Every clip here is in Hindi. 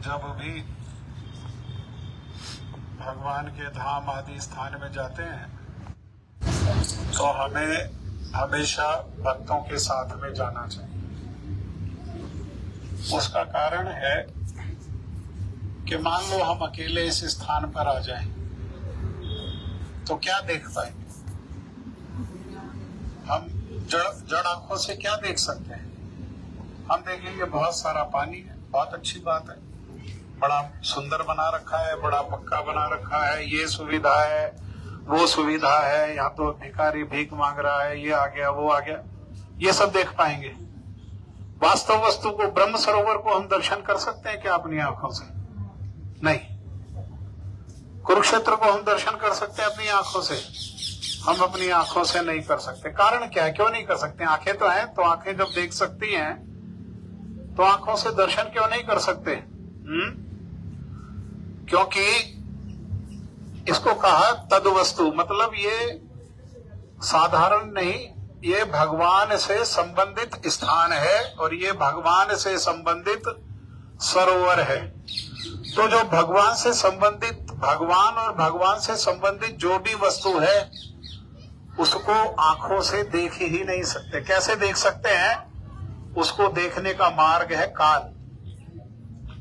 जब भी भगवान के धाम आदि स्थान में जाते हैं तो हमें हमेशा भक्तों के साथ में जाना चाहिए। उसका कारण है कि मान लो हम अकेले इस स्थान पर आ जाएं तो क्या देख पाएंगे? हम जड़ आंखों से क्या देख सकते हैं? हम देखेंगे बहुत सारा पानी है, बहुत अच्छी बात है, बड़ा सुंदर बना रखा है, बड़ा पक्का बना रखा है, ये सुविधा है, वो सुविधा है, यहाँ तो भिखारी भीख मांग रहा है, ये आ गया वो आ गया, ये सब देख पाएंगे। वास्तव वस्तु को, ब्रह्म सरोवर को हम दर्शन कर सकते हैं क्या अपनी आंखों से? नहीं। कुरुक्षेत्र को हम दर्शन कर सकते हैं अपनी आंखों से? हम अपनी आंखों से नहीं कर सकते। कारण क्या है, क्यों नहीं कर सकते? आंखें तो हैं, तो आंखें जब देख सकती हैं तो आंखों से दर्शन क्यों नहीं कर सकते? क्योंकि इसको कहा तद वस्तु, मतलब ये साधारण नहीं, ये भगवान से संबंधित स्थान है और ये भगवान से संबंधित सरोवर है। तो जो भगवान से संबंधित, भगवान और भगवान से संबंधित जो भी वस्तु है उसको आंखों से देख ही नहीं सकते। कैसे देख सकते हैं? उसको देखने का मार्ग है कान।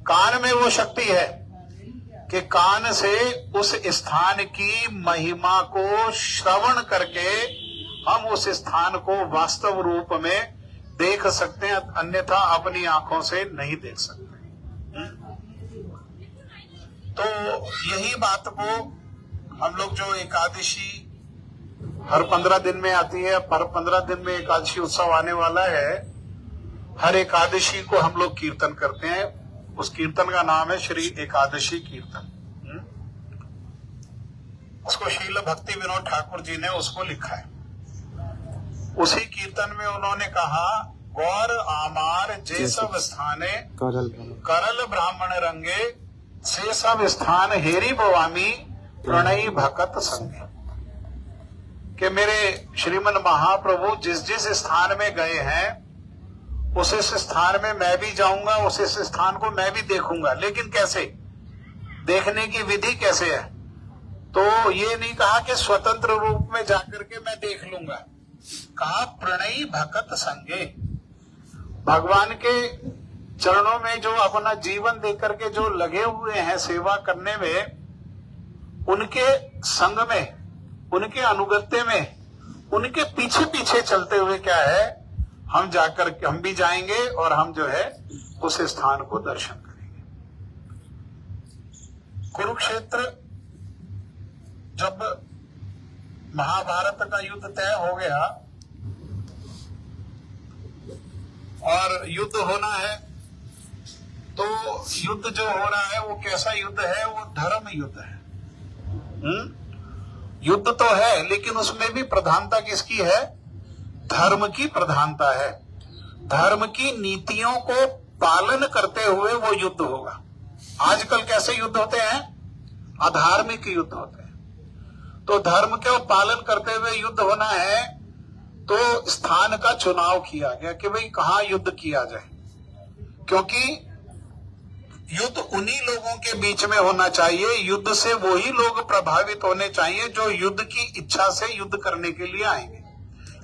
कान में वो शक्ति है कि कान से उस स्थान की महिमा को श्रवण करके हम उस स्थान को वास्तव रूप में देख सकते हैं, अन्यथा अपनी आंखों से नहीं देख सकते। तो यही बात को हम लोग, जो एकादशी हर 15 दिन में आती है, हर 15 दिन में एकादशी उत्सव आने वाला है, हर एकादशी को हम लोग कीर्तन करते हैं। उस कीर्तन का नाम है श्री एकादशी कीर्तन। उसको शील भक्ति विनोद ठाकुर जी ने उसको लिखा है। उसी कीर्तन में उन्होंने कहा, गौर आमार जे सब स्थाने करल ब्राह्मण रंगे, से सब स्थान हेरी भवामी प्रणयी भकत संगे। कि मेरे श्रीमन महाप्रभु जिस जिस स्थान में गए हैं उस स्थान में मैं भी जाऊंगा, उस स्थान को मैं भी देखूंगा। लेकिन कैसे? देखने की विधि कैसे है? तो ये नहीं कहा कि स्वतंत्र रूप में जाकर के मैं देख लूंगा, कहा प्रणयी भकत संगे। भगवान के चरणों में जो अपना जीवन देकर के जो लगे हुए हैं सेवा करने में, उनके संग में, उनके अनुगत्य में, उनके पीछे पीछे चलते हुए क्या है, हम जाकर के हम भी जाएंगे और हम जो है उस स्थान को दर्शन करेंगे। कुरुक्षेत्र जब महाभारत का युद्ध तय हो गया और युद्ध होना है, तो युद्ध जो हो रहा है वो कैसा युद्ध है? वो धर्म युद्ध है। युद्ध तो है लेकिन उसमें भी प्रधानता किसकी है? धर्म की प्रधानता है। धर्म की नीतियों को पालन करते हुए वो युद्ध होगा। आजकल कैसे युद्ध होते हैं? अधार्मिक युद्ध होते हैं। तो धर्म के पालन करते हुए युद्ध होना है, तो स्थान का चुनाव किया गया कि भाई कहाँ युद्ध किया जाए, क्योंकि युद्ध उन्हीं लोगों के बीच में होना चाहिए, युद्ध से वही लोग प्रभावित होने चाहिए जो युद्ध की इच्छा से युद्ध करने के लिए आएंगे।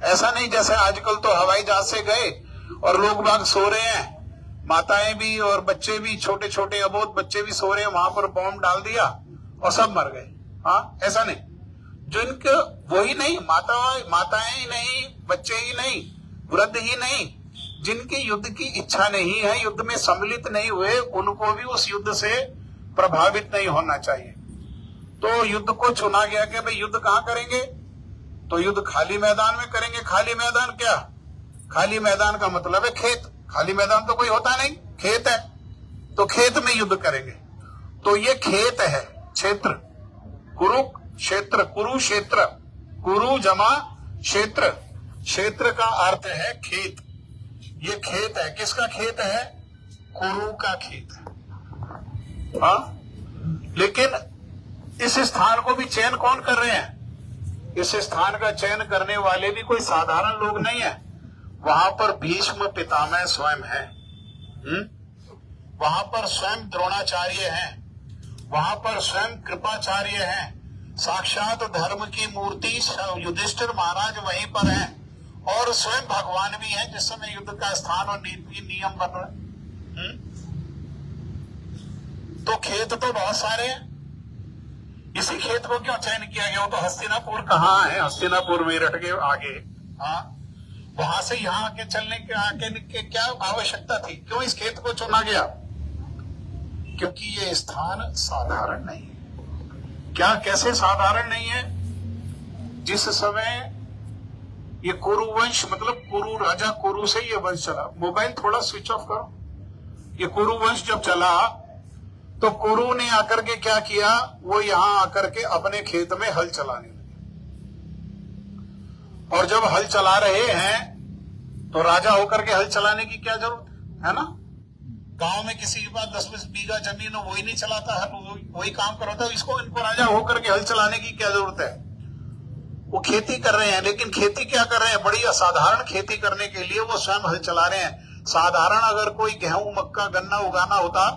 ऐसा नहीं जैसे आजकल तो हवाई जहाज से गए और लोग बाग सो रहे हैं, माताएं भी और बच्चे भी, छोटे छोटे अबोध बच्चे भी सो रहे हैं, वहां पर बॉम्ब डाल दिया और सब मर गए। हाँ, ऐसा नहीं। जो इनके वही नहीं, माताएं ही नहीं, बच्चे ही नहीं, वृद्ध ही नहीं, जिनकी युद्ध की इच्छा नहीं है, युद्ध में सम्मिलित नहीं हुए, उनको भी उस युद्ध से प्रभावित नहीं होना चाहिए। तो युद्ध को चुना गया कि भाई युद्ध कहाँ करेंगे? तो युद्ध खाली मैदान में करेंगे। खाली मैदान क्या? खाली मैदान का मतलब है खेत। खाली मैदान तो कोई होता नहीं, खेत है, तो खेत में युद्ध करेंगे। तो ये खेत है, क्षेत्र, कुरुक्षेत्र, कुरुक्षेत्र, कुरु जमा क्षेत्र, क्षेत्र का अर्थ है खेत। ये खेत है, किसका खेत है? कुरु का खेत है। हाँ, लेकिन इस स्थान को भी चयन कौन कर रहे हैं? इस स्थान का चयन करने वाले भी कोई साधारण लोग नहीं है। वहां पर भीष्म पितामह स्वयं है। वहां पर स्वयं द्रोणाचार्य हैं, वहां पर स्वयं कृपाचार्य हैं, साक्षात धर्म की मूर्ति युधिष्ठिर महाराज वहीं पर हैं, और स्वयं भगवान भी हैं जिस समय युद्ध का स्थान और नीति नियम बन रहा है। तो खेत तो बहुत सारे हैं, इसी खेत को क्यों चयन किया गया? वो तो हस्तिनापुर कहाँ है? हस्तिनापुर में रट के आगे, हाँ, वहां से यहाँ आके चलने के आगे के क्या आवश्यकता थी? क्यों इस खेत को चुना गया? क्योंकि ये स्थान साधारण नहीं है। क्या कैसे साधारण नहीं है? जिस समय ये कुरु वंश, मतलब कुरु राजा कुरु से ये वंश चला। मोबाइल थोड़ा स्विच ऑफ करो। ये कुरु वंश जब चला तो कुरु ने आकर के क्या किया? वो यहां आकर के अपने खेत में हल चलाने लगे, और जब हल चला रहे हैं तो राजा होकर के हल चलाने की क्या जरूरत है ना? गांव में किसी के पास 10-20 बीघा जमीन हो, वही नहीं चलाता हल, वही काम कराता है। इनको राजा होकर के हल चलाने की क्या जरूरत है? वो खेती कर रहे हैं, लेकिन खेती क्या कर रहे हैं? बड़ी असाधारण खेती करने के लिए वो स्वयं हल चला रहे हैं। साधारण अगर कोई गेहूं, मक्का, गन्ना उगाना होता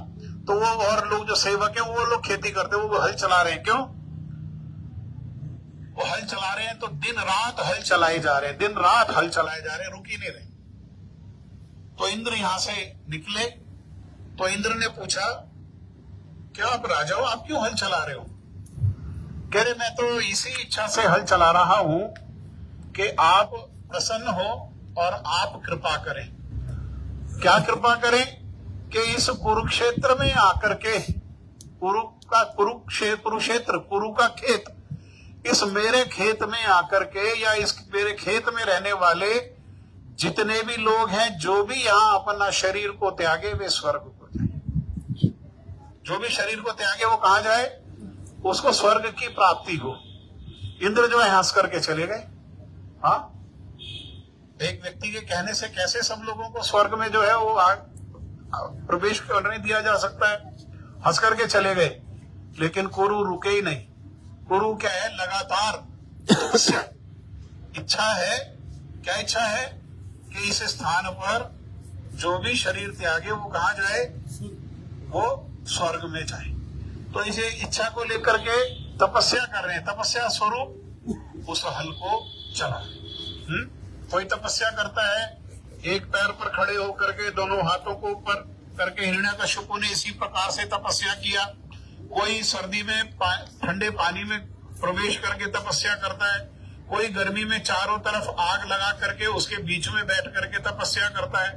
तो वो और लोग जो सेवक हैं वो लोग खेती करते, वो हल चला रहे हैं। क्यों वो हल चला रहे हैं? तो दिन रात हल चलाए जा रहे हैं, दिन रात हल चलाए जा रहे हैं, रुक ही नहीं रहे। तो इंद्र यहां से निकले तो इंद्र ने पूछा, क्या आप राजा हो, आप क्यों हल चला रहे हो? कह रहे, मैं तो इसी इच्छा से हल चला रहा हूं कि आप प्रसन्न हो और आप कृपा करें। क्या कृपा करें? कि इस कुरुक्षेत्र में आकर के, कुरुक्षेत्र, कुरु का खेत, इस मेरे खेत में आकर के, या इस मेरे खेत में रहने वाले जितने भी लोग हैं, जो भी यहाँ अपना शरीर को त्यागे वे स्वर्ग को जाए। जो भी शरीर को त्यागे वो कहां जाए? उसको स्वर्ग की प्राप्ति हो। इंद्र जो है हंस करके चले गए। हाँ, एक व्यक्ति के कहने से कैसे सब लोगों को स्वर्ग में जो है वो प्रवेश करने दिया जा सकता है? हंस करके चले गए। लेकिन कुरु रुके ही नहीं। कुरु क्या है? लगातार इच्छा है। क्या इच्छा है? कि इस स्थान पर जो भी शरीर त्यागे वो कहां जाए? वो स्वर्ग में जाए। तो इसे इच्छा को लेकर के तपस्या कर रहे हैं। तपस्या स्वरूप उस हल को चला। कोई तपस्या करता है एक पैर पर खड़े होकर के, दोनों हाथों को ऊपर करके। हिरण्यकश्यप ने इसी प्रकार से तपस्या किया। कोई सर्दी में ठंडे पानी में प्रवेश करके तपस्या करता है। कोई गर्मी में चारों तरफ आग लगा करके उसके बीच में बैठ करके तपस्या करता है।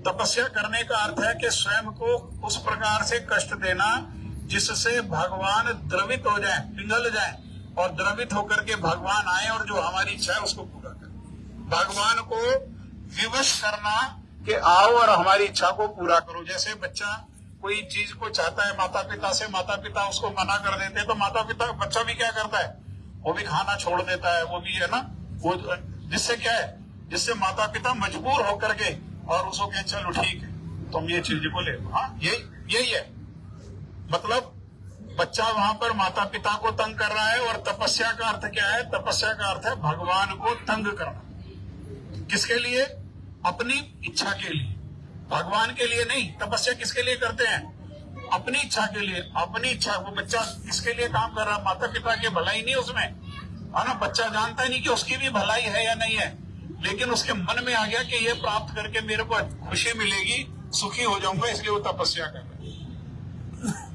तपस्या करने का अर्थ है कि स्वयं को उस प्रकार से कष्ट देना जिससे भगवान द्रवित हो जाए, पिघल जाए, और द्रवित होकर के भगवान आए और जो हमारी इच्छा है उसको पूरा करें। भगवान को विवश करना कि आओ और हमारी इच्छा को पूरा करो। जैसे बच्चा कोई चीज को चाहता है माता पिता से, माता पिता उसको मना कर देते हैं, तो माता पिता, बच्चा भी क्या करता है? वो भी खाना छोड़ देता है, वो भी है ना, वो जिससे क्या है? जिससे माता पिता मजबूर होकर के और उसको कहे चलो ठीक है तुम ये चीज को ले लो। हाँ, यही है मतलब। बच्चा वहां पर माता पिता को तंग कर रहा है, और तपस्या का अर्थ क्या है? तपस्या का अर्थ है भगवान को तंग करना। किसके लिए? अपनी इच्छा के लिए, भगवान के लिए नहीं। तपस्या किसके लिए करते हैं? अपनी इच्छा के लिए। अपनी इच्छा, वो बच्चा किसके लिए काम कर रहा है? माता पिता की भलाई नहीं उसमें, है ना। बच्चा जानता ही नहीं कि उसकी भी भलाई है या नहीं है, लेकिन उसके मन में आ गया कि ये प्राप्त करके मेरे को खुशी मिलेगी, सुखी हो जाऊंगा, इसलिए वो तपस्या कर रहे हैं।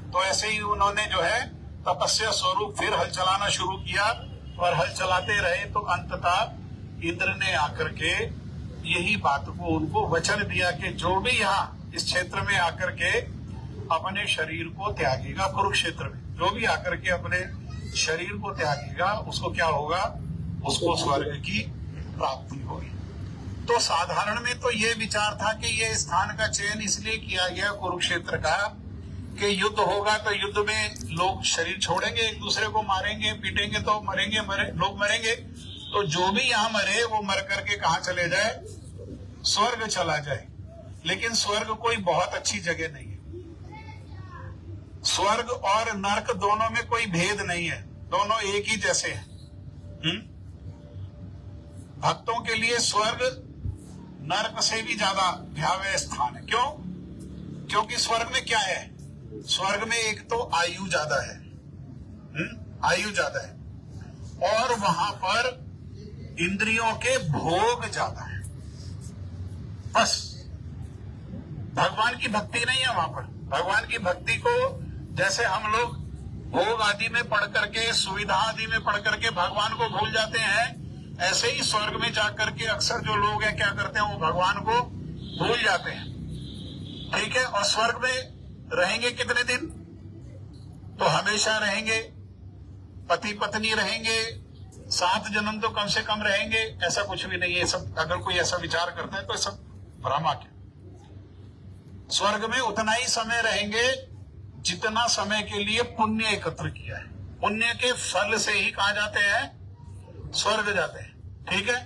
तो ऐसे ही उन्होंने जो है तपस्या स्वरूप फिर हल चलाना शुरू किया, और हल चलाते रहे। तो अंततः इंद्र ने आकर के यही बात को उनको वचन दिया कि जो भी यहाँ इस क्षेत्र में आकर के अपने शरीर को त्यागेगा, कुरुक्षेत्र में जो भी आकर के अपने शरीर को त्यागेगा, उसको क्या होगा? उसको स्वर्ग की प्राप्ति होगी। तो साधारण में तो ये विचार था कि ये स्थान का चयन इसलिए किया गया कुरुक्षेत्र का कि युद्ध होगा तो युद्ध में लोग शरीर छोड़ेंगे, एक दूसरे को मारेंगे, पीटेंगे, तो मरेंगे, लोग मरेंगे। तो जो भी यहाँ मरे वो मर करके कहाँ चले जाए? स्वर्ग चला जाए। लेकिन स्वर्ग कोई बहुत अच्छी जगह नहीं है। स्वर्ग और नरक दोनों में कोई भेद नहीं है, दोनों एक ही जैसे हैं। भक्तों के लिए स्वर्ग नरक से भी ज्यादा भयावह स्थान है। क्यों? क्योंकि स्वर्ग में क्या है, स्वर्ग में एक तो आयु ज्यादा है, आयु ज्यादा है, और वहां पर इंद्रियों के भोग ज्यादा है। बस भगवान की भक्ति नहीं है वहां पर। भगवान की भक्ति को जैसे हम लोग भोग आदि में पढ़ करके, सुविधा आदि में पढ़ करके भगवान को भूल जाते हैं, ऐसे ही स्वर्ग में जाकर के अक्सर जो लोग हैं क्या करते हैं, वो भगवान को भूल जाते हैं। ठीक है, और स्वर्ग में रहेंगे कितने दिन, तो हमेशा रहेंगे, पति पत्नी रहेंगे, 7 जन्म तो कम से कम रहेंगे, ऐसा कुछ भी नहीं है। सब अगर कोई ऐसा विचार करता है तो सब भ्रम है। स्वर्ग में उतना ही समय रहेंगे जितना समय के लिए पुण्य एकत्र किया है। पुण्य के फल से ही कहा जाते हैं स्वर्ग जाते हैं। ठीक है,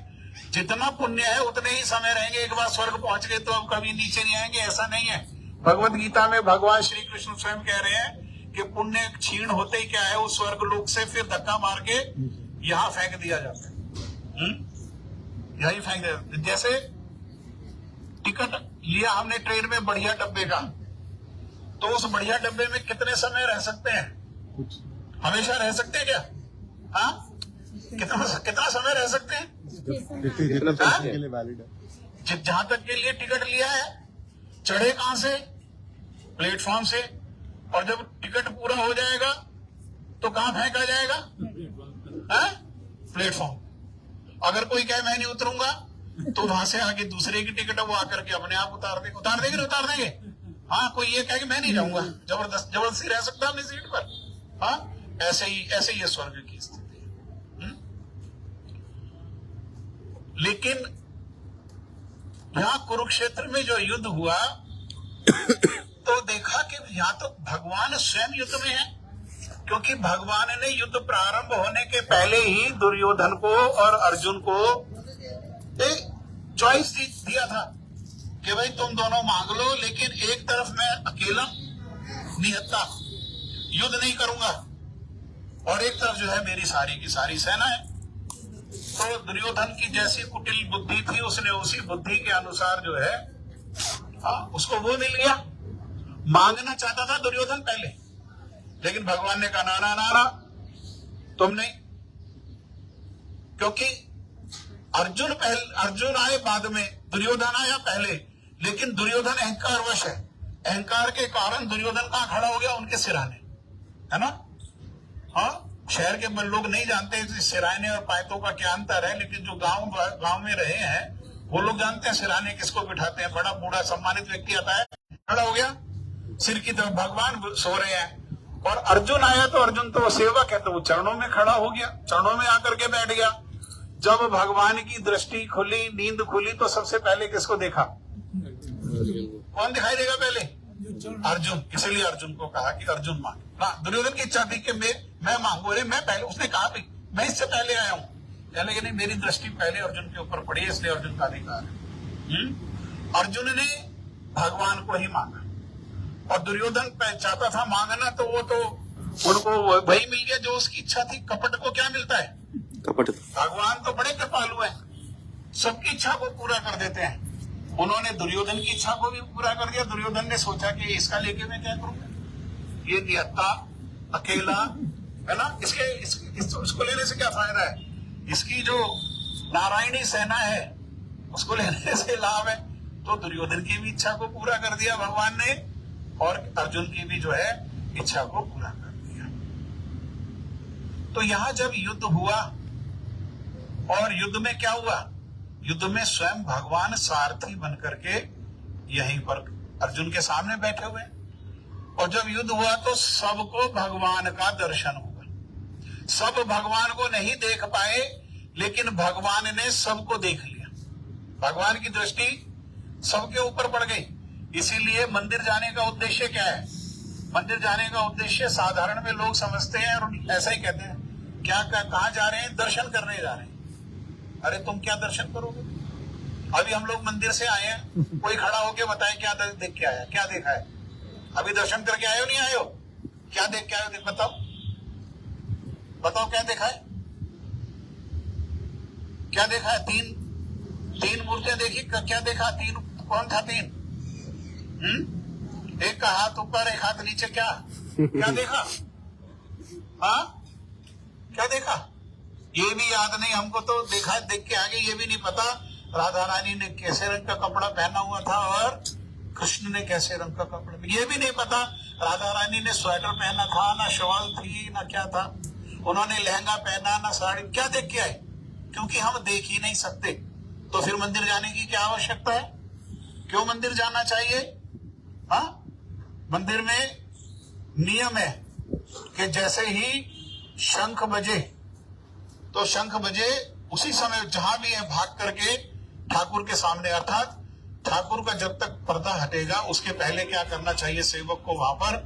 जितना पुण्य है उतने ही समय रहेंगे। एक बार स्वर्ग पहुंच गए तो अब कभी नीचे नहीं आएंगे, ऐसा नहीं है। भगवत गीता में भगवान श्री कृष्ण स्वयं कह रहे हैं कि पुण्य क्षीण होते ही क्या है, उस स्वर्ग लोक से फिर धक्का मार के यहां फेंक दिया जाता है। यही फेंक दिया। जैसे टिकट लिया हमने ट्रेन में बढ़िया डब्बे का, तो उस बढ़िया डब्बे में कितने समय रह सकते हैं, हमेशा रह सकते हैं क्या? हाँ, कितना समय रह सकते हैं? जहां तक के लिए टिकट लिया है। चढ़े कहां से? प्लेटफॉर्म से। और जब टिकट पूरा हो जाएगा तो कहां फेंका जाएगा? प्लेटफॉर्म। अगर कोई कहे मैं नहीं उतरूंगा, तो वहां से आगे दूसरे की टिकट वो आकर के अपने आप उतार देंगे। उतार देंगे। हाँ, कोई ये कहे कि मैं नहीं जाऊंगा, जबरदस्ती रह सकता अपनी सीट पर। हाँ, ऐसे ही ये स्वर्ग की स्थिति है। लेकिन यहां कुरुक्षेत्र में जो युद्ध हुआ तो देखा कि यहां तो भगवान स्वयं युद्ध में है, क्योंकि भगवान ने युद्ध प्रारंभ होने के पहले ही दुर्योधन को और अर्जुन को एक चॉइस दिया था कि भाई तुम दोनों मांग लो, लेकिन एक तरफ मैं अकेला निहत्था युद्ध नहीं करूंगा, और एक तरफ जो है मेरी सारी की सारी सेना है। तो दुर्योधन की जैसी कुटिल बुद्धि थी, उसने उसी बुद्धि के अनुसार जो है उसको वो मिल गया। मांगना चाहता था दुर्योधन पहले, लेकिन भगवान ने कहा ना तुम नहीं, क्योंकि अर्जुन आए बाद में, दुर्योधन आया पहले। लेकिन दुर्योधन अहंकारवश है, अहंकार के कारण दुर्योधन कहां खड़ा हो गया? उनके सिराने, है ना। हाँ, शहर के लोग नहीं जानते सिराने और पायतों का क्या अंतर है, लेकिन जो गांव में रहे हैं वो लोग जानते हैं सिराने किसको बिठाते हैं। बड़ा बूढ़ा सम्मानित व्यक्ति आता है, खड़ा हो गया सिर की तरफ, भगवान सो रहे हैं। और अर्जुन आया तो अर्जुन तो सेवक है, तो वो चरणों में खड़ा हो गया, चरणों में आकर के बैठ गया। जब भगवान की दृष्टि खुली, नींद खुली, तो सबसे पहले किसको देखा? कौन दिखाई देगा पहले? अर्जुन। इसलिए अर्जुन को कहा कि अर्जुन मांगे। दुर्योधन की इच्छा थी कि मैं मांगू, अरे मैं पहले, उसने कहा भी मैं इससे पहले आया हूं, लेकिन नहीं, मेरी दृष्टि पहले अर्जुन के ऊपर पड़ी, इसलिए अर्जुन का अधिकार है। अर्जुन ने भगवान को ही मांगा, और दुर्योधन चाहता था मांगना, तो वो तो उनको वही मिल गया जो उसकी इच्छा थी। कपट को क्या मिलता है? कपट। भगवान तो बड़े कृपालु हैं, सबकी इच्छा को पूरा कर देते हैं। उन्होंने दुर्योधन की इच्छा को भी पूरा कर दिया। दुर्योधन ने सोचा कि इसका लेके मैं क्या करूंगा, ये निहत्था अकेला है ना, इसको लेने से क्या फायदा है? इसकी जो नारायणी सेना है उसको लेने से लाभ है। तो दुर्योधन की भी इच्छा को पूरा कर दिया भगवान ने, और अर्जुन की भी जो है इच्छा को पूरा कर दिया। तो यहां जब युद्ध हुआ, और युद्ध में क्या हुआ? युद्ध में स्वयं भगवान सारथी बनकर के यहीं पर अर्जुन के सामने बैठे हुए, और जब युद्ध हुआ तो सबको भगवान का दर्शन हुआ। सब भगवान को नहीं देख पाए, लेकिन भगवान ने सबको देख लिया। भगवान की दृष्टि सबके ऊपर पड़ गई। इसीलिए मंदिर जाने का उद्देश्य क्या है? मंदिर जाने का उद्देश्य साधारण में लोग समझते हैं और ऐसा ही कहते हैं, क्या कहाँ जा रहे हैं? दर्शन करने जा रहे हैं। अरे तुम क्या दर्शन करोगे? अभी हम लोग मंदिर से आए हैं, कोई खड़ा होके बताए क्या देख के आया, क्या देखा है? अभी दर्शन करके आए हो, नहीं आए हो? क्या देख के आए हो? बताओ क्या देखा है? क्या देखा है? तीन मूर्तियां देखी, क्या देखा? तीन कौन था? तीन एक का हाथ ऊपर एक हाथ नीचे, क्या क्या देखा? हाँ, क्या देखा? ये भी याद नहीं हमको, तो देखा, देख के आगे ये भी नहीं पता राधा रानी ने कैसे रंग का कपड़ा पहना हुआ था और कृष्ण ने कैसे रंग का कपड़ा, ये भी नहीं पता। राधा रानी ने स्वेटर पहना था, ना शॉल थी, ना क्या था, उन्होंने लहंगा पहना, ना साड़ी, क्या देख के आए? क्योंकि हम देख ही नहीं सकते। तो फिर मंदिर जाने की क्या आवश्यकता है? क्यों मंदिर जाना चाहिए? हाँ, मंदिर में नियम है कि जैसे ही शंख बजे तो शंख बजे उसी समय जहां भी है भाग करके ठाकुर के सामने, अर्थात ठाकुर का जब तक पर्दा हटेगा उसके पहले क्या करना चाहिए? सेवक को वहां पर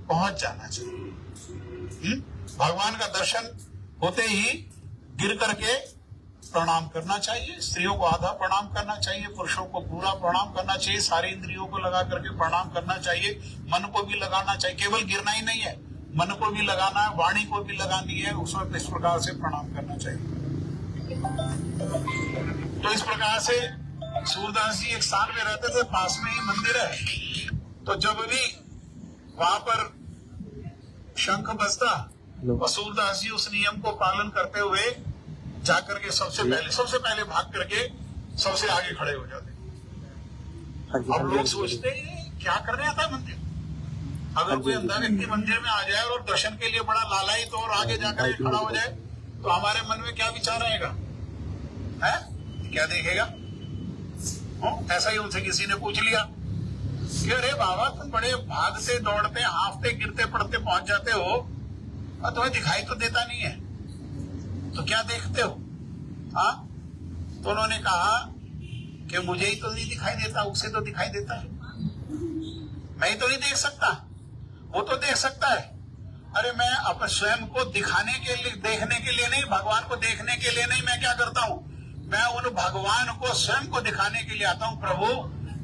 पहुंच जाना चाहिए। भगवान का दर्शन होते ही गिर करके प्रणाम करना चाहिए। स्त्रियों को आधा प्रणाम करना चाहिए, पुरुषों को पूरा प्रणाम करना चाहिए, सारी इंद्रियों को लगा करके प्रणाम करना चाहिए, मन को भी लगाना चाहिए। केवल गिरना ही नहीं है, मन को भी लगाना है, वाणी को भी लगानी है, उस वक्त इस प्रकार से प्रणाम करना चाहिए। तो इस प्रकार से सूरदास जी एक स्थान में रहते थे, पास में ही मंदिर है। तो जब भी वहां पर शंख बजता और सूरदास जी उस नियम को पालन करते हुए जाकर के सबसे पहले भाग करके सबसे आगे खड़े हो जाते। अब लोग सोचते हैं क्या करने आता है मंदिर? अगर कोई अंधा व्यक्ति मंदिर में आ जाए और दर्शन के लिए बड़ा लालायित और आगे जाकर के खड़ा हो जाए तो हमारे मन में क्या विचार आएगा? है क्या देखेगा? ऐसा ही उनसे किसी ने पूछ लिया कि अरे बाबा, तुम बड़े भागते दौड़ते हांफते गिरते पड़ते पहुंच जाते हो और तुम्हें दिखाई तो देता नहीं है, तो क्या देखते हो? हाँ, तो उन्होंने कहा कि मुझे ही तो नहीं दिखाई देता, उसे तो दिखाई देता है, मैं ही तो नहीं देख सकता, वो तो देख सकता है। अरे मैं अपने स्वयं को दिखाने के लिए, देखने के लिए नहीं, भगवान को देखने के लिए नहीं, मैं क्या करता हूँ? मैं उन भगवान को स्वयं को दिखाने के लिए आता हूँ। प्रभु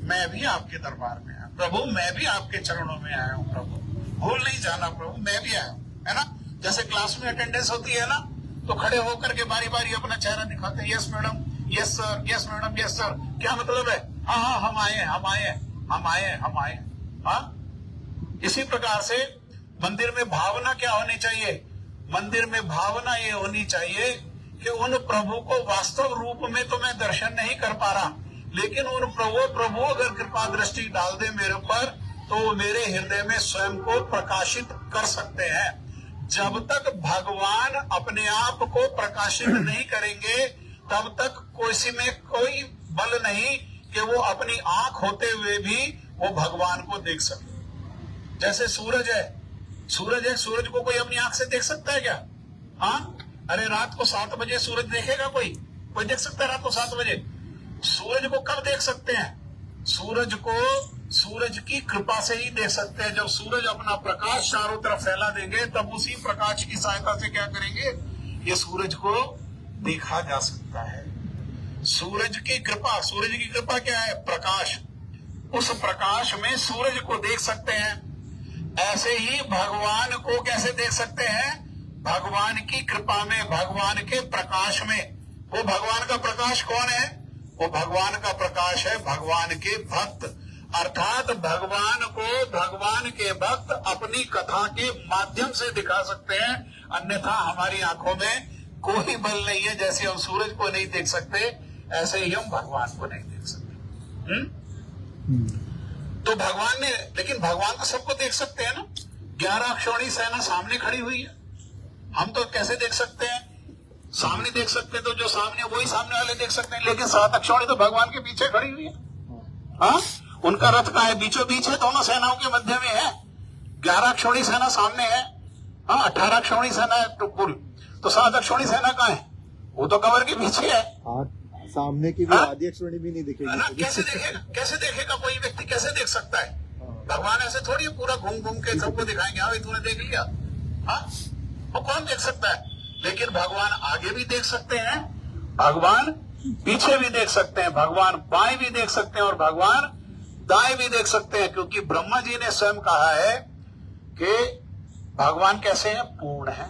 मैं भी आपके दरबार में आया, प्रभु मैं भी आपके चरणों में आया हूँ, प्रभु भूल नहीं जाना, प्रभु मैं भी आया हूँ, है ना? जैसे क्लास में अटेंडेंस होती है ना, तो खड़े होकर के बारी बारी अपना चेहरा दिखाते हैं, yes madam, yes sir, yes madam, yes sir. क्या मतलब है? हाँ हाँ हम आए, हम आए, हम आए, हम आए। हाँ, इसी प्रकार से मंदिर में भावना क्या होनी चाहिए? मंदिर में भावना ये होनी चाहिए कि उन प्रभु को वास्तव रूप में तो मैं दर्शन नहीं कर पा रहा, लेकिन उन प्रभु अगर कृपा दृष्टि डाल दे मेरे ऊपर तो मेरे हृदय में स्वयं को प्रकाशित कर सकते हैं। जब तक भगवान अपने आप को प्रकाशित नहीं करेंगे तब तक किसी में कोई बल नहीं कि वो अपनी आंख होते हुए भी वो भगवान को देख सके। जैसे सूरज है, सूरज को कोई अपनी आंख से देख सकता है क्या? हाँ, अरे रात को 7 बजे सूरज देखेगा कोई देख सकता है रात को 7 बजे? सूरज को कब देख सकते हैं? सूरज को सूरज की कृपा से ही देख सकते हैं। जब सूरज अपना प्रकाश चारों तरफ फैला देंगे तब उसी प्रकाश की सहायता से क्या करेंगे? ये सूरज को देखा जा सकता है। सूरज की कृपा क्या है? प्रकाश। उस प्रकाश में सूरज को देख सकते हैं। ऐसे ही भगवान को कैसे देख सकते हैं? भगवान की कृपा में, भगवान के प्रकाश में। वो भगवान का प्रकाश कौन है? वो भगवान का प्रकाश है भगवान के भक्त, अर्थात भगवान को भगवान के भक्त अपनी कथा के माध्यम से दिखा सकते हैं। अन्यथा हमारी आंखों में कोई बल नहीं है। जैसे हम सूरज को नहीं देख सकते ऐसे ही हम भगवान को नहीं देख सकते। तो भगवान ने, लेकिन भगवान तो सबको देख सकते हैं ना। 11 अक्षौणी सेना सामने खड़ी हुई है, हम तो कैसे देख सकते हैं? सामने देख सकते तो जो सामने वही सामने वाले देख सकते हैं, लेकिन 7 अक्षौणी तो भगवान के पीछे खड़ी हुई है। हाँ, उनका रथ का है, बीचों बीच है, दोनों सेनाओं के मध्य में है। 11 अक्षौणी सेना सामने है, हाँ 18 अक्षौणी सेना है तो कुल, तो 7 अक्षौणी सेना कहाँ है? वो तो कवर के पीछे है। सामने की भी आधी अक्षौणी भी नहीं दिखेगी। कैसे देखेगा कोई व्यक्ति? कैसे देख सकता है? भगवान ऐसे थोड़ी पूरा घूम घूम के सबको दिखाएंगे, हाँ तूने देख लिया। हाँ, वो कौन देख सकता है? लेकिन भगवान आगे भी देख सकते हैं, भगवान पीछे भी देख सकते हैं, भगवान बाएं भी देख सकते हैं और भगवान दाएं भी देख सकते हैं। क्योंकि ब्रह्मा जी ने स्वयं कहा है कि भगवान कैसे हैं? पूर्ण है।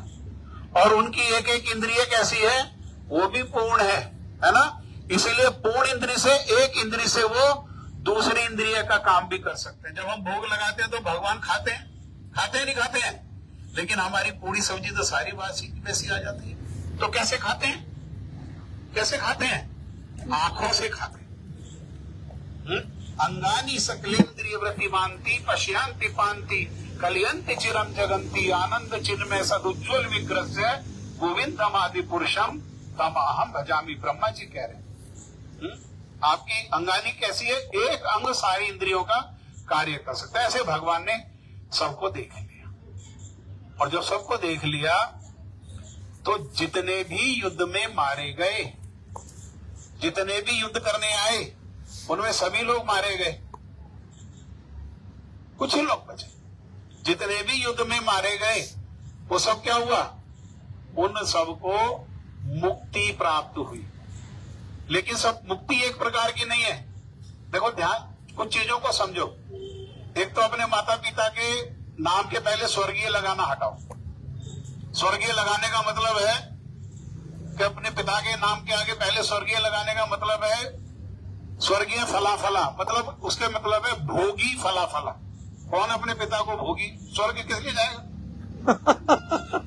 और उनकी एक एक इंद्रिय कैसी है? वो भी पूर्ण है ना। इसीलिए पूर्ण इंद्रिय से, एक इंद्रिय से वो दूसरी इंद्रिय का काम भी कर सकते हैं। जब हम भोग लगाते हैं तो भगवान खाते हैं नहीं खाते हैं, लेकिन हमारी पूरी सब्जी तो सारी वैसी आ जाती है। तो कैसे खाते हैं? आंखों से खाते हैं। अंगानी सकलेन्द्रिय वृत्तिमांति पश्यांति पांति कलयंति चिरम जगंती आनंद चिन्मय सदुज्वल विग्रह से गोविंदमादि पुरुषम तमाहम भजामी। ब्रह्मा जी कह रहे हैं आपकी अंगानी कैसी है? एक अंग सारी इंद्रियों का कार्य कर सकता है। ऐसे भगवान ने सबको देख लिया, और जब सबको देख लिया तो जितने भी युद्ध में मारे गए, जितने भी युद्ध करने आए, उनमें सभी लोग मारे गए, कुछ ही लोग बचे। जितने भी युद्ध में मारे गए वो सब क्या हुआ? उन सबको मुक्ति प्राप्त हुई। लेकिन सब मुक्ति एक प्रकार की नहीं है। देखो ध्यान, कुछ चीजों को समझो। एक तो अपने माता पिता के नाम के पहले स्वर्गीय लगाना हटाओ। स्वर्गीय लगाने का मतलब है कि अपने पिता के नाम के आगे पहले स्वर्गीय लगाने का मतलब है स्वर्गीय फला फला, मतलब उसके मतलब है भोगी फला फला। कौन अपने पिता को भोगी? स्वर्ग किस लिए जाएगा?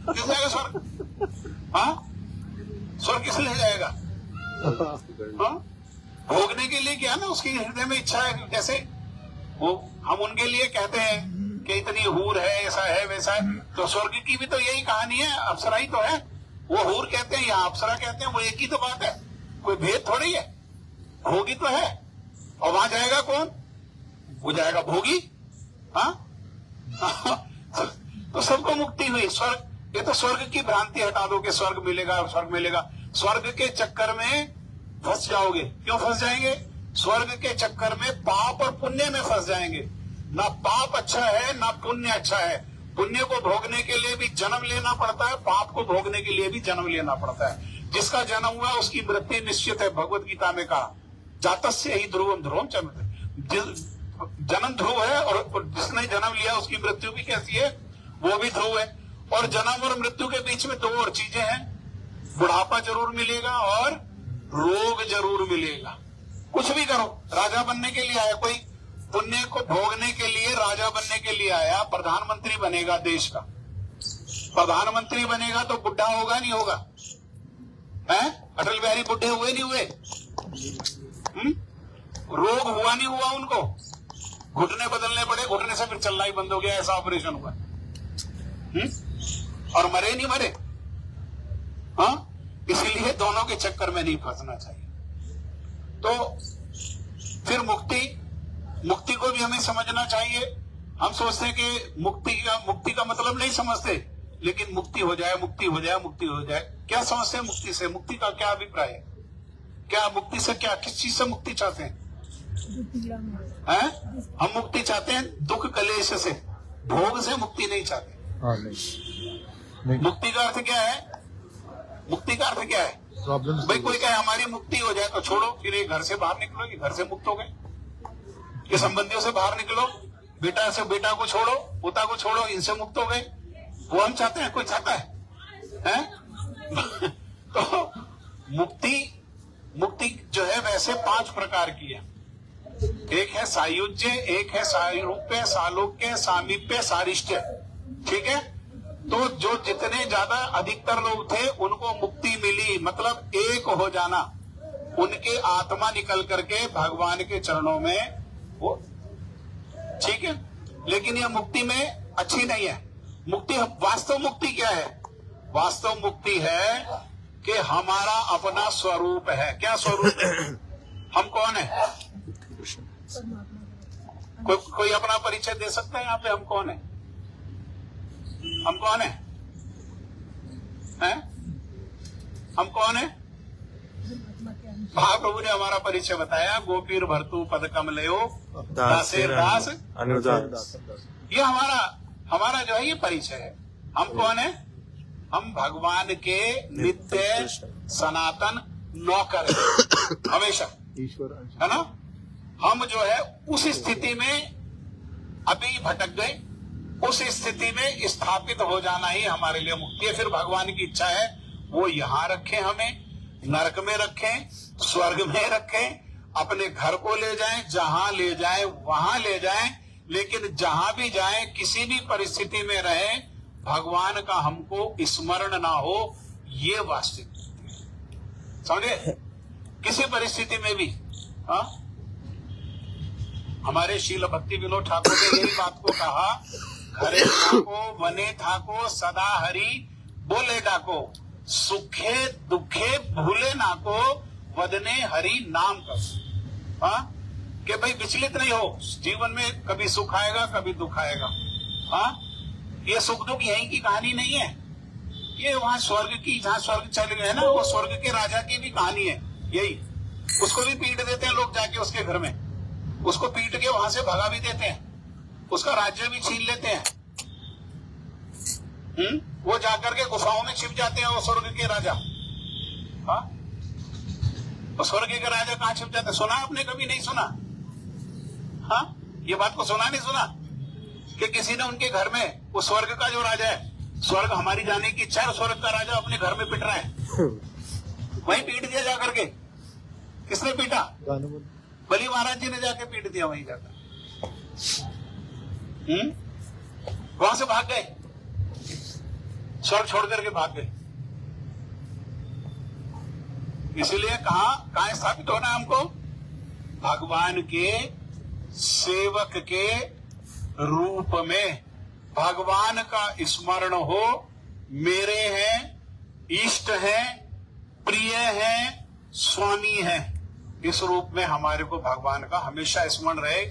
किस जाएगा स्वर्ग? हाँ, स्वर्ग किस लिए जाएगा? हाँ? भोगने के लिए क्या ना, उसकी हृदय में इच्छा है। जैसे वो हम उनके लिए कहते हैं कि इतनी हूर है, ऐसा है वैसा है, तो स्वर्ग की भी तो यही कहानी है, अप्सरा ही तो है। वो हूर कहते हैं या अप्सरा कहते हैं, वो एक ही तो बात है, कोई भेद थोड़ी है। भोगी तो है, और वहां जाएगा कौन? वो जाएगा भोगी। हाँ तो सबको मुक्ति हुई। स्वर्ग, ये तो स्वर्ग की भ्रांति हटा दो कि स्वर्ग मिलेगा, स्वर्ग मिलेगा। स्वर्ग के चक्कर में फंस जाओगे। क्यों फंस जाएंगे? स्वर्ग के चक्कर में पाप और पुण्य में फंस जाएंगे। ना पाप अच्छा है ना पुण्य अच्छा है। पुण्य को भोगने के लिए भी जन्म लेना पड़ता है, पाप को भोगने के लिए भी जन्म लेना पड़ता है। जिसका जन्म हुआ उसकी मृत्यु निश्चित है। भगवत गीता में कहा जातस्य ही ध्रुवम ध्रुवम चमते। जन्म ध्रुव है, और जिसने जन्म लिया उसकी मृत्यु भी कैसी है? वो भी ध्रुव है। और जन्म और मृत्यु के बीच में दो और चीजें हैं, बुढ़ापा जरूर मिलेगा और रोग जरूर मिलेगा। कुछ भी करो, राजा बनने के लिए आया कोई, पुण्य को भोगने के लिए राजा बनने के लिए आया, प्रधानमंत्री बनेगा देश का। प्रधानमंत्री बनेगा तो बुढ़ा होगा नहीं होगा? हैं? अटल बिहारी बुढ़े हुए नहीं हुए? रोग हुआ नहीं हुआ उनको? घुटने बदलने पड़े, घुटने से फिर चलना ही बंद हो गया, ऐसा ऑपरेशन हुआ। और मरे नहीं मरे। हाँ, इसीलिए दोनों के चक्कर में नहीं फंसना चाहिए। तो फिर मुक्ति को भी हमें समझना चाहिए। हम सोचते हैं कि मुक्ति का मतलब नहीं समझते, लेकिन मुक्ति हो जाए, मुक्ति हो जाए, मुक्ति हो जाए, क्या समझते हैं मुक्ति से? मुक्ति का क्या अभिप्राय है? क्या मुक्ति से, क्या किस चीज से मुक्ति चाहते हैं? हम मुक्ति चाहते हैं दुख कलेश से, भोग से मुक्ति नहीं चाहते। नहीं। मुक्ति का अर्थ क्या है? मुक्ति का अर्थ क्या है? भाई कोई कहे हमारी मुक्ति हो जाए तो छोड़ो, फिर ये घर से बाहर निकलो, ये घर से मुक्त हो गए, ये संबंधियों से बाहर निकलो, बेटा को छोड़ो, पोता को छोड़ो, इनसे मुक्त हो गए। वो हम चाहते हैं? कोई चाहता है? तो मुक्ति जो है वैसे 5 प्रकार की है। एक है सायुज्य, एक है सारूप्य, सालोक्य, सामीप्य, सारिष्ट्य। ठीक है? तो जो जितने ज्यादा अधिकतर लोग थे उनको मुक्ति मिली, मतलब एक हो जाना, उनके आत्मा निकल करके भगवान के चरणों में वो, ठीक है। लेकिन यह मुक्ति में अच्छी नहीं है। मुक्ति, वास्तव मुक्ति क्या है? वास्तव मुक्ति है कि हमारा अपना स्वरूप है। क्या स्वरूप है? हम कौन है? कोई अपना परिचय दे सकता है यहाँ पे? हम कौन है? हम कौन है? हम कौन है? महाप्रभु ने हमारा परिचय बताया, गोपीर भरतु पद कमलयो दासेर दास अनुदास। ये हमारा जो है ये परिचय है। हम कौन है? हम भगवान के नित्य सनातन नौकर हैं, हमेशा, ईश्वर, है ना। हम जो है उस स्थिति में अभी भटक गए, उस स्थिति में स्थापित हो जाना ही हमारे लिए मुक्ति है। फिर भगवान की इच्छा है वो यहाँ रखें, हमें नरक में रखें, स्वर्ग में रखें, अपने घर को ले जाएं, जहां ले जाएं वहां ले जाएं, लेकिन जहां भी जाएं, किसी भी परिस्थिति में रहें, भगवान का हमको स्मरण ना हो, ये वास्तविक समझे। किसी परिस्थिति में भी। हाँ, हमारे शील भक्ति विनोद ठाकुर ने यही बात को कहा, घरे ठाको वने ठाको सदा हरि बोले डाको, सुखे दुखे भूले नाको वदने हरि नाम करो। हाँ, कि भाई विचलित नहीं हो, जीवन में कभी सुख आएगा कभी दुख आएगा। हाँ, ये सुख दुख यहीं की कहानी नहीं है, ये वहां स्वर्ग की, जहां स्वर्ग चले गए ना, वो स्वर्ग के राजा की भी कहानी है यही। उसको भी पीट देते हैं लोग जाके उसके घर में, उसको पीट के वहां से भगा भी देते हैं, उसका राज्य भी छीन लेते हैं। वो जाकर के गुफाओं में छिप जाते हैं वो स्वर्ग के राजा। हाँ, वो स्वर्ग के राजा कहाँ छिप जाते हैं? सुना आपने? कभी नहीं सुना? हाँ, ये बात को सुना नहीं सुना कि किसी ने उनके घर में, वो स्वर्ग का जो राजा है, स्वर्ग हमारी जाने की इच्छा है, स्वर्ग का राजा अपने घर में पिट रहा है, वहीं पीट दिया जाकर के। किसने पीटा? बलि महाराज जी ने जाके पीट दिया वहीं जाकर। वहां से भाग गए, स्वर्ग छोड़ करके भाग गए। इसीलिए कहां स्थापित होना हमको? भगवान के सेवक के रूप में। भगवान का स्मरण हो, मेरे हैं, इष्ट हैं, प्रिय हैं, स्वामी हैं, इस रूप में हमारे को भगवान का हमेशा स्मरण रहे।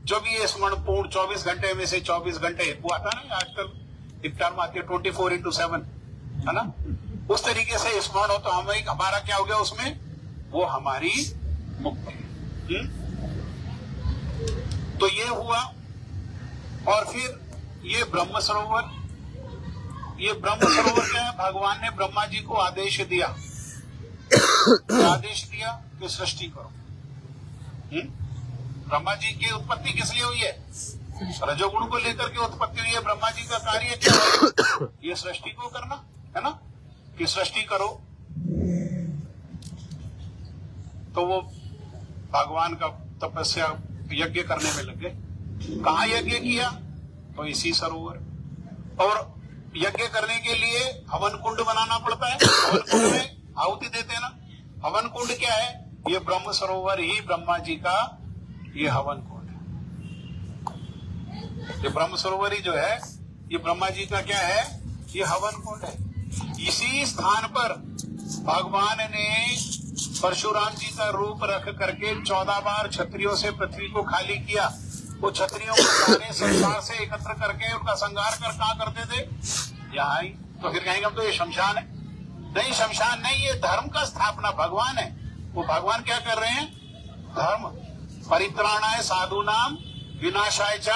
जो भी ये स्मरण पूर्ण 24 घंटे में से 24 घंटे वो आता ना, आजकल एक टर्म आती है 24/7, है ना, उस तरीके से स्मरण हो तो हमारा क्या हो गया उसमें? वो हमारी मुक्ति। तो ये हुआ। और फिर ये ब्रह्म सरोवर, ये ब्रह्म सरोवर क्या है? भगवान ने ब्रह्मा जी को आदेश दिया, आदेश दिया कि सृष्टि करो। ब्रह्मा जी की उत्पत्ति किस लिए हुई है? रजोगुण को लेकर के उत्पत्ति हुई है। ब्रह्मा जी का कार्य क्या है? ये सृष्टि को करना है ना, कि सृष्टि करो। तो वो भगवान का तपस्या यज्ञ करने में लग गए। कहाँ यज्ञ किया? तो इसी सरोवर। और यज्ञ करने के लिए हवन कुंड बनाना पड़ता है, हवन कुंड में आहुति देते हैं ना। हवन कुंड क्या है? ये ब्रह्म सरोवर ही ब्रह्मा जी का ये हवन कुंड है। ये ब्रह्म सरोवर ही जो है ये ब्रह्मा जी का क्या है? ये हवन कुंड है। इसी स्थान पर भगवान ने परशुराम जी का रूप रख करके 14 बार क्षत्रियों से पृथ्वी को खाली किया। वो क्षत्रियों को सारे संसार से एकत्र करके उनका संहार कर कहा करते थे? यहाँ ही। तो फिर कहेंगे हम तो ये शमशान है। नहीं, शमशान नहीं, ये धर्म का स्थापना भगवान है। वो भगवान क्या कर रहे हैं? धर्म। परित्राणाय साधु नाम विनाशाय च।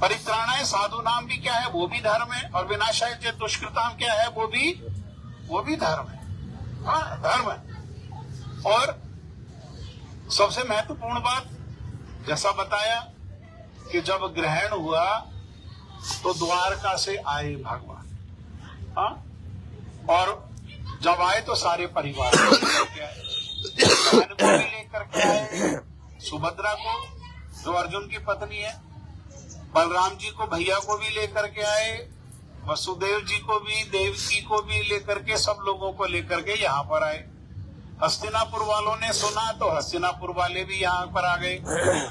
परित्राणाय साधु नाम भी क्या है? वो भी धर्म है। और विनाशाय च दुष्कृताम क्या है? वो भी धर्म है। हाँ, धर्म है। और सबसे महत्वपूर्ण बात, जैसा बताया कि जब ग्रहण हुआ तो द्वारका से आए भगवान। हाँ, और जब आए तो सारे परिवार को लेकर आए, बहन को भी लेकर के आए, सुभद्रा को जो अर्जुन की पत्नी है, बलराम जी को भैया को भी लेकर के आए, वसुदेव जी को भी, देवकी को भी लेकर के, सब लोगों को लेकर के यहाँ पर आए। हस्तिनापुर वालों ने सुना तो हस्तिनापुर वाले भी यहाँ पर आ गए,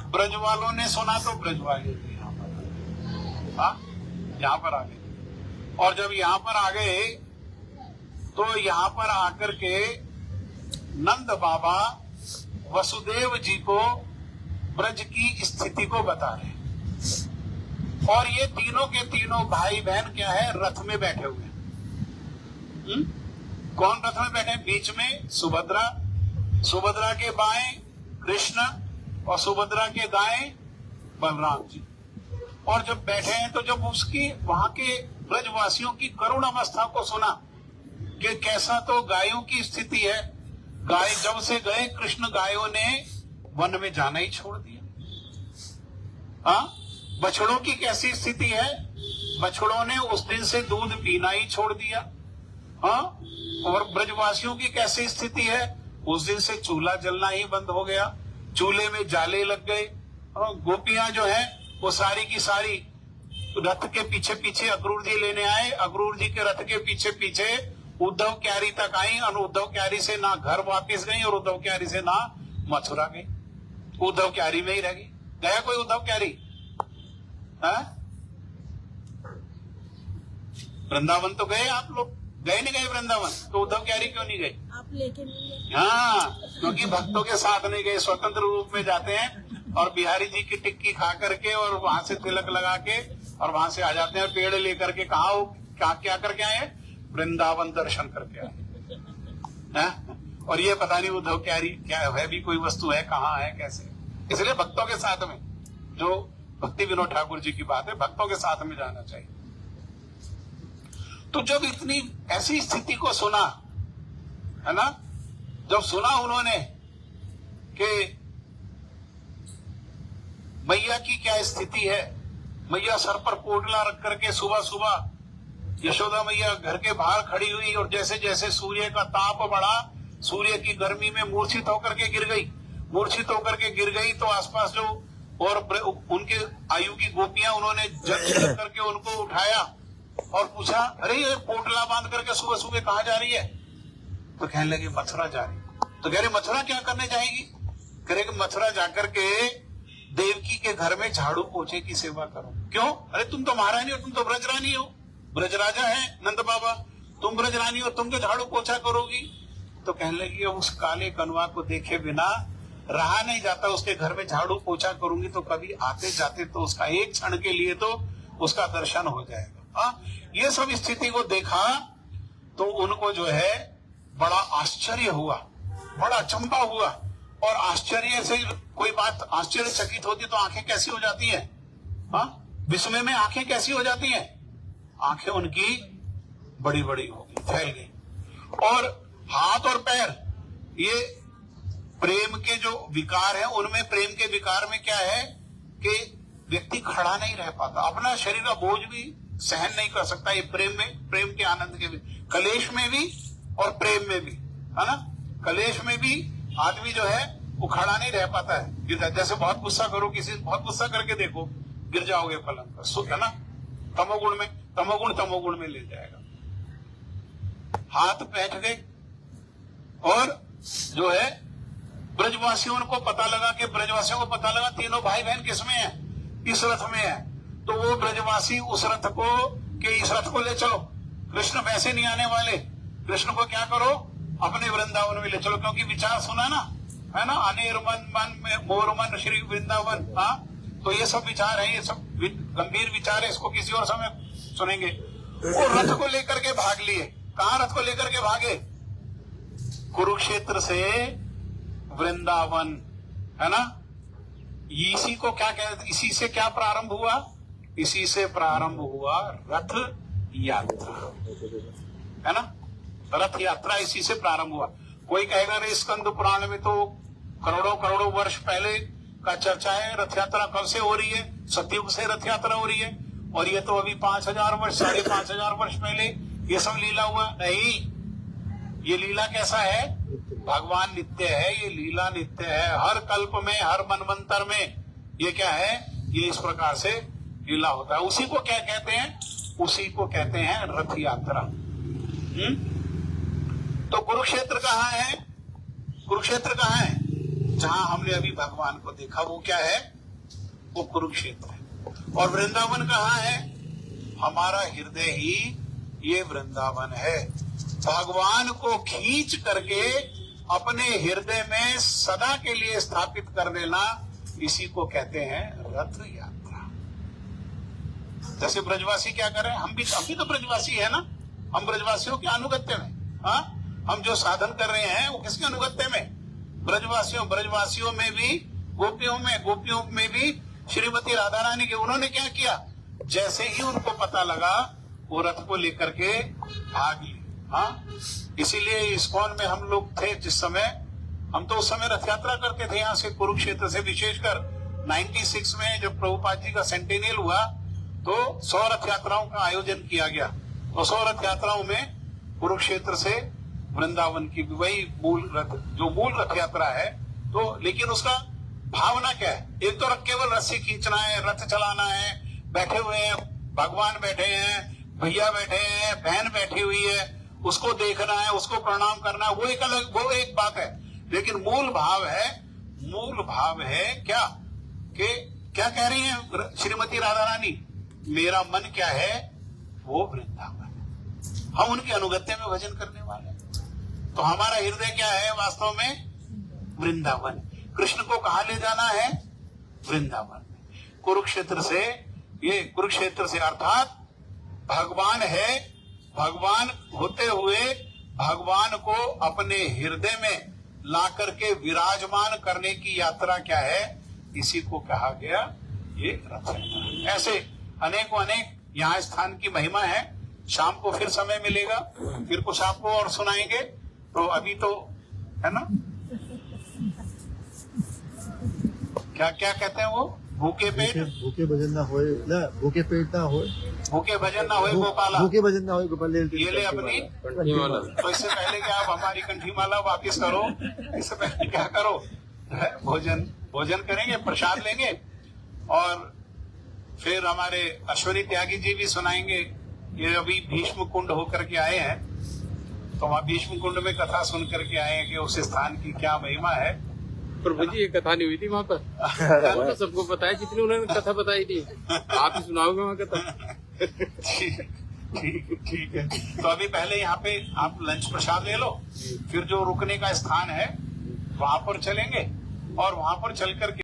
ब्रज वालों ने सुना तो ब्रज वाले भी यहाँ पर आ गए। हाँ, यहाँ पर आ गए। और जब यहाँ पर आ गए तो यहाँ पर आकर के नंद बाबा वसुदेव जी को ब्रज की स्थिति को बता रहे। और ये तीनों के तीनों भाई बहन क्या है? रथ में बैठे हुए। कौन रथ में बैठे? बीच में सुभद्रा, सुभद्रा के बाएं कृष्ण और सुभद्रा के दाएं बलराम जी। और जब बैठे हैं तो जब उसकी वहां के ब्रजवासियों की करुण अवस्था को सुना कि कैसा तो गायों की स्थिति है, गाय जब से गए कृष्ण, गायों ने वन में जाना ही छोड़ दिया। हाँ, बछड़ों की कैसी स्थिति है? बछड़ों ने उस दिन से दूध पीना ही छोड़ दिया। हाँ, और ब्रजवासियों की कैसी स्थिति है? उस दिन से चूल्हा जलना ही बंद हो गया, चूल्हे में जाले लग गए। और गोपियां जो है वो सारी की सारी रथ के पीछे पीछे अक्रूर जी लेने आए, अक्रूर जी के रथ के पीछे पीछे उद्धव क्यारी तक आई, और उद्धव क्यारी से ना घर वापस गई और उद्धव क्यारी से ना मथुरा गई, उद्धव क्यारी में ही रह गई। गया कोई उद्धव क्यारी? वृंदावन तो गए आप लोग, गए नहीं गए वृंदावन? तो उद्धव क्यारी क्यों नहीं गए? आप लेके नहीं गए? हाँ, क्योंकि भक्तों के साथ नहीं गए, स्वतंत्र रूप में जाते हैं और बिहारी जी की टिक्की खा करके और वहां से तिलक लगा के और वहां से आ जाते हैं, पेड़ लेकर के। कहा वो क्या करके आए? वृंदावन दर्शन करके आए। और ये पता नहीं उद्धव क्यारी क्या है, भी कोई वस्तु है, कहाँ है, कैसे? इसलिए भक्तों के साथ में, जो भक्ति विनोद ठाकुर जी की बात है, भक्तों के साथ में जाना चाहिए। तो जब इतनी ऐसी स्थिति को सुना, है ना, जब सुना उन्होंने कि मैया की क्या स्थिति है, मैया सर पर पोटला रख करके सुबह सुबह यशोदा मैया घर के बाहर खड़ी हुई और जैसे जैसे सूर्य का ताप बढ़ा, सूर्य की गर्मी में मूर्छित होकर के गिर गई। मूर्छित होकर के गिर गई तो आसपास जो और उनके आयु की गोपियां, उन्होंने जल करके उनको उठाया और पूछा, अरे ये पोटला बांध करके सुबह सुबह कहाँ जा रही है? तो कहने लगे मथुरा जा रही। तो कह रहे मथुरा क्या करने जाएगी? कह रहे मथुरा जाकर के देवकी के घर में झाड़ू पोछे की सेवा करो। क्यों? अरे तुम तो महारानी हो, तुम तो ब्रजरानी हो, ब्रजराजा है नंद बाबा, तुम ब्रजरानी हो, तुम तो झाड़ू पोछा करोगी। तो कहने लगी उस काले कनवा को देखे बिना रहा नहीं जाता, उसके घर में झाड़ू पोछा करूंगी तो कभी आते जाते तो उसका एक क्षण के लिए तो उसका दर्शन हो जाएगा। ये सब स्थिति को देखा तो उनको जो है बड़ा आश्चर्य हुआ, बड़ा अचंभा हुआ। और आश्चर्य से कोई बात आश्चर्यचकित होती तो आंखें कैसी हो जाती है? विस्मय में आंखें कैसी हो जाती हैं? आंखें उनकी बड़ी बड़ी हो गई, फैल गई। और हाथ और पैर, ये प्रेम के जो विकार है, उनमें प्रेम के विकार में क्या है कि व्यक्ति खड़ा नहीं रह पाता, अपना शरीर का बोझ भी सहन नहीं कर सकता। ये प्रेम में, प्रेम के आनंद के भी, कलेश में भी और प्रेम में भी, है ना। कलेश में भी आदमी जो है वो खड़ा नहीं रह पाता है। जैसे बहुत गुस्सा करो किसी, बहुत गुस्सा करके देखो, गिर जाओगे पलंग पर, सुख है ना। तमोगुण में ले जाएगा। हाथ बैठ गए और जो है ब्रजवासियों को पता लगा तीनों भाई बहन किसमें है? इस रथ में है। तो वो ब्रजवासी उस रथ को ले चलो, कृष्ण वैसे नहीं आने वाले, कृष्ण को क्या करो, अपने वृंदावन में ले चलो। क्योंकि विचार सुना ना, है ना, अनेर मन में मोर मन श्री वृंदावन। तो ये सब विचार है, ये सब गंभीर विचार है, इसको किसी और समय सुनेंगे। वो रथ को लेकर के भाग लिए। कहाँ रथ को लेकर के भागे? कुरुक्षेत्र से वृंदावन, है ना। इसी को क्या कहते, इसी से क्या प्रारंभ हुआ? इसी से प्रारंभ हुआ रथ यात्रा, है ना। रथ यात्रा इसी से प्रारंभ हुआ। कोई कहेगा रे स्कंद पुराण में तो करोड़ों वर्ष पहले का चर्चा है, रथ यात्रा कब से हो रही है? सतयुग से रथ यात्रा हो रही है, और ये तो अभी 5000 वर्ष 5500 वर्ष पहले ये सब लीला हुआ। नहीं, ये लीला कैसा है? भगवान नित्य है, ये लीला नित्य है। हर कल्प में, हर मनवंतर में ये क्या है? ये इस प्रकार से लीला होता है। उसी को क्या कहते हैं? उसी को कहते हैं रथ यात्रा। तो कुरुक्षेत्र कहाँ है? कुरुक्षेत्र कहाँ है? जहां हमने अभी भगवान को देखा, वो क्या है? वो कुरुक्षेत्र है। और वृंदावन कहाँ है? हमारा हृदय ही ये वृंदावन है। भगवान को खींच करके अपने हृदय में सदा के लिए स्थापित कर देना, इसी को कहते हैं रथ यात्रा। जैसे ब्रजवासी क्या करें, हम भी तो ब्रजवासी है ना। हम ब्रजवासियों के अनुगत्य में, हम जो साधन कर रहे हैं वो किसके अनुगत्य में? ब्रजवासियों में भी, गोपियों में भी श्रीमती राधा रानी के। उन्होंने क्या किया? जैसे ही उनको पता लगा, वो रथ को लेकर के भाग लिए। इसीलिए इस्कॉन में हम लोग थे जिस समय, हम तो उस समय रथ यात्रा करते थे यहाँ से कुरुक्षेत्र से। विशेषकर 96 में जब प्रभुपाद जी का सेंटेनियल हुआ तो 100 रथ यात्राओं का आयोजन किया गया। तो 100 रथ यात्राओं में कुरुक्षेत्र से वृंदावन की भी वही मूल रथ, जो मूल रथ यात्रा है। तो लेकिन उसका भावना क्या है? एक तो केवल रस्सी खींचना है, रथ चलाना है, बैठे हुए हैं भगवान, बैठे हैं भैया, बैठे हैं बहन बैठी हुई है, उसको देखना है, उसको प्रणाम करना है, वो एक अलग, वो एक बात है। लेकिन मूल भाव है क्या? कि क्या कह रही है श्रीमती राधा रानी? मेरा मन क्या है? वो वृंदावन है। हम उनके अनुगत्य में भजन करने वाले हैं। तो हमारा हृदय क्या है वास्तव में? वृंदावन। कृष्ण को कहाँ ले जाना है? वृंदावन। कुरुक्षेत्र से अर्थात भगवान है, भगवान होते हुए भगवान को अपने हृदय में ला करके विराजमान करने की यात्रा क्या है? इसी को कहा गया ये रथ यात्रा। ऐसे अनेकों अनेक यहाँ स्थान की महिमा है। शाम को फिर समय मिलेगा, फिर कुछ आपको और सुनाएंगे। तो अभी तो है ना, क्या क्या कहते हैं वो? भूखे पेट, भूखे भजन ना होए ना, भूखे पेट ना होए, भूखे भजन ना होए गोपाला, भूखे भजन ना होए गोपाल, ये ले अपनी कंठीमाला। तो इससे पहले कि आप हमारी कंठीमाला वापिस करो, इससे पहले क्या करो? भोजन करेंगे, प्रसाद लेंगे, और फिर हमारे अश्वनी त्यागी जी भी सुनाएंगे। ये अभी भीष्म कुंड होकर के आए हैं, तो वहाँ भीष्म कुंड में कथा सुन करके आए हैं कि उस स्थान की क्या महिमा है। प्रभु जी, ये कथा नहीं हुई थी वहाँ पर? वो तो सबको पता है, जितनी उन्होंने कथा बताई थी। आप ही सुनाओगे वहाँ कथा? ठीक है। तो अभी पहले यहाँ पे आप लंच प्रसाद ले लो, फिर जो रुकने का स्थान है वहां पर चलेंगे, और वहां पर चल करके